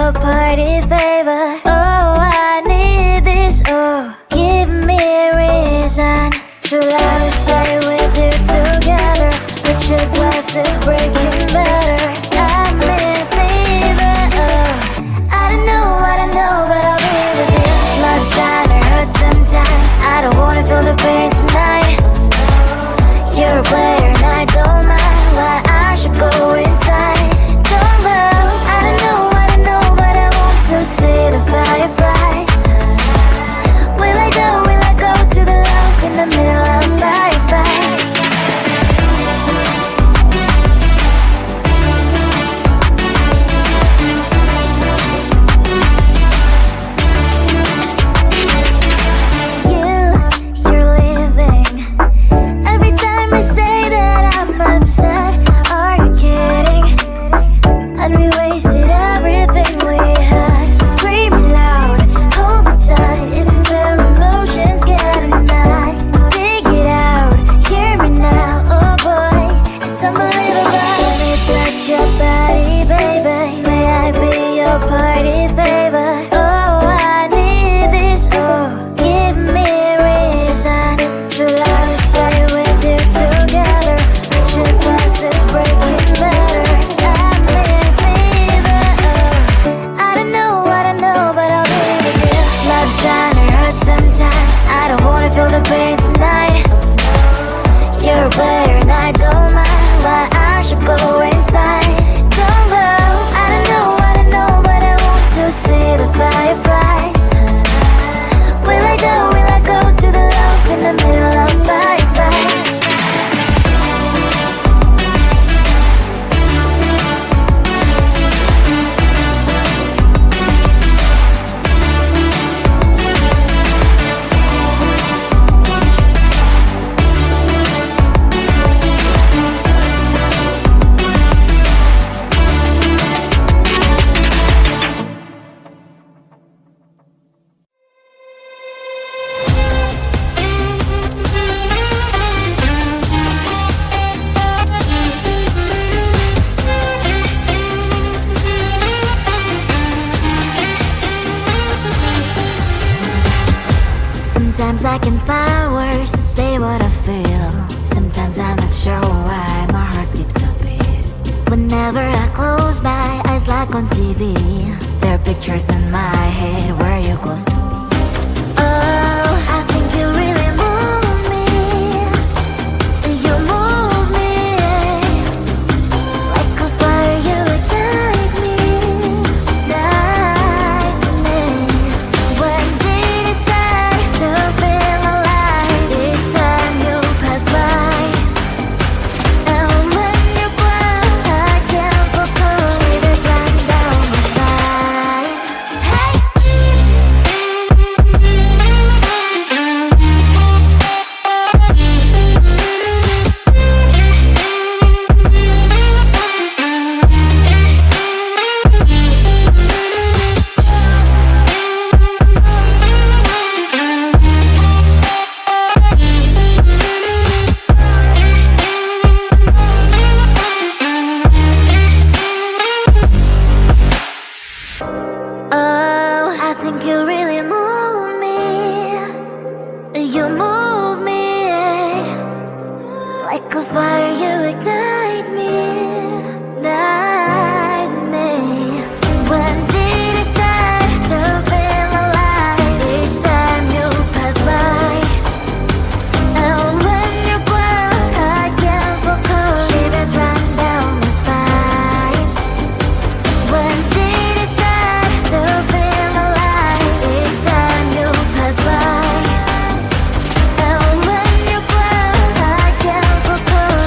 your party favor. Oh, I need this. Oh, give me a reason to love and stay with you together. But your glass is breaking better. I'm in fever. Oh, I don't know, but I'll be with you. Blood shine, it hurts sometimes. I don't wanna feel the pain tonight. You're a player and I don't mind why I should go inside. Don't go. I don't know, but I want to see the fireflies. Will I go to the love in the middle of a firefight? You're leaving. Every time I say that I'm upset, are you kidding? And we wasted everything we had. Screaming loud, hold me tight. If you feel emotions getting high, dig it out, hear me now. Oh boy, it's unbelievable. Let me touch your body, baby. May I be your party favor? Oh, I need this. Oh, give me a reason to love and stay with you together. But your glass is breaking better. I'm in fever. Oh, I don't know, but I'll be with you. Love shine, it hurts sometimes. I don't wanna feel the pain tonight. You're a player and I don't mind why I should go inside. Don't go. I don't know, but I want to see the fireflies. Will I go to the love in the middle of firefight? Sometimes I can find words to say what I feel. Sometimes I'm not sure why my heart skips a beat. Whenever I close my eyes like on TV, there are pictures in my head where you're close to me. Oh, I think you really move me. You move me like a fire, you ignite me, ignite me. When did it start to feel alive? Each time you pass by, and when you're gone, I can't focus. Shivers run down my spine. Hey. Oh, I think you really move me. You move me like a fire, you ignite me, ignite me. When did it start to feel alive? Each time you pass by, and when you're gone, I can't focus. Shivers run down my spine. When did it start to feel alive? Each time you pass by, and when you're gone, I can't focus.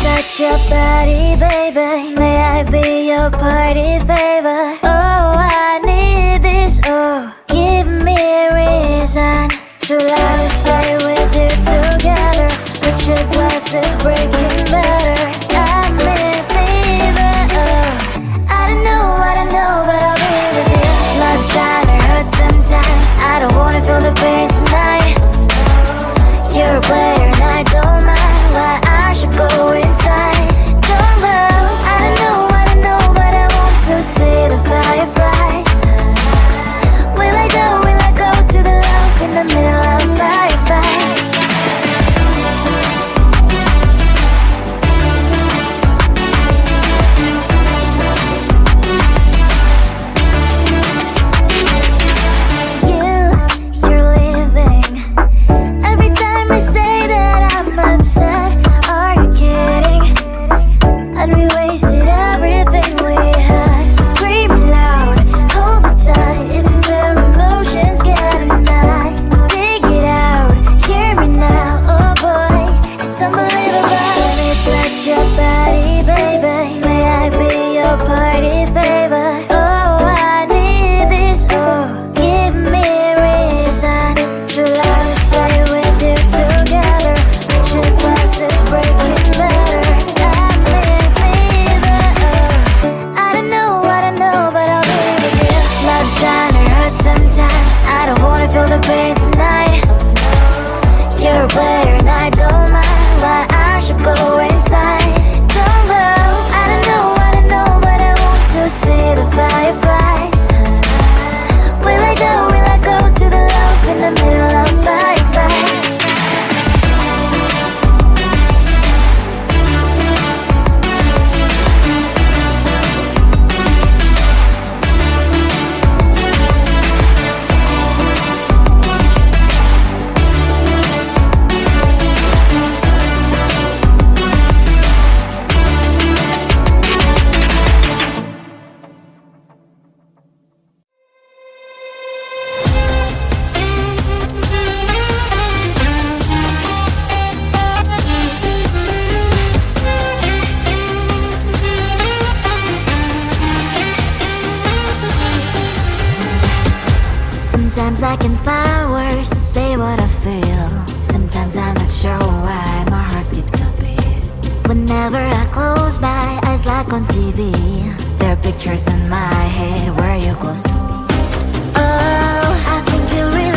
touch your body, baby. May I be your party favor? Oh, I need this. Oh, give me a reason to love, stay with you together. Put your glasses breaking better. I'm in fever. Oh, I don't know, but I'll be with you. Blood shine, it hurts sometimes. I don't wanna feel the pain tonight. You're a player and I don't mind why I should go inside. Don't go. I don't know, but I want to see the fireflies. Will I go to the love in the middle of firefight? You're living. Every time I say that I'm upset, are you kidding? And we wasted everything we had. Screaming loud, hold me tight. If you feel emotions, get a knife. Dig it out, hear me now. Oh boy, it's unbelievable. Let me touch your body, baby. May I be your party favor? Oh, I need this. Oh, give me a reason to love, stay with you together. Put your glasses breaking better. I'm in fever. Oh, I don't know, but I'll be with you. Blood shine, it hurts sometimes. I don't wanna feel the pain tonight. You're a player and I don't mind why I should go inside. Don't go. I don't know, but I want to see the fireflies. Will I go to the love in the middle of firefight? Sometimes I can find words to say what I feel. Sometimes I'm not sure why my heart skips a beat. Whenever I close my eyes like on TV, there are pictures in my head where you're close to me. Oh, I think you really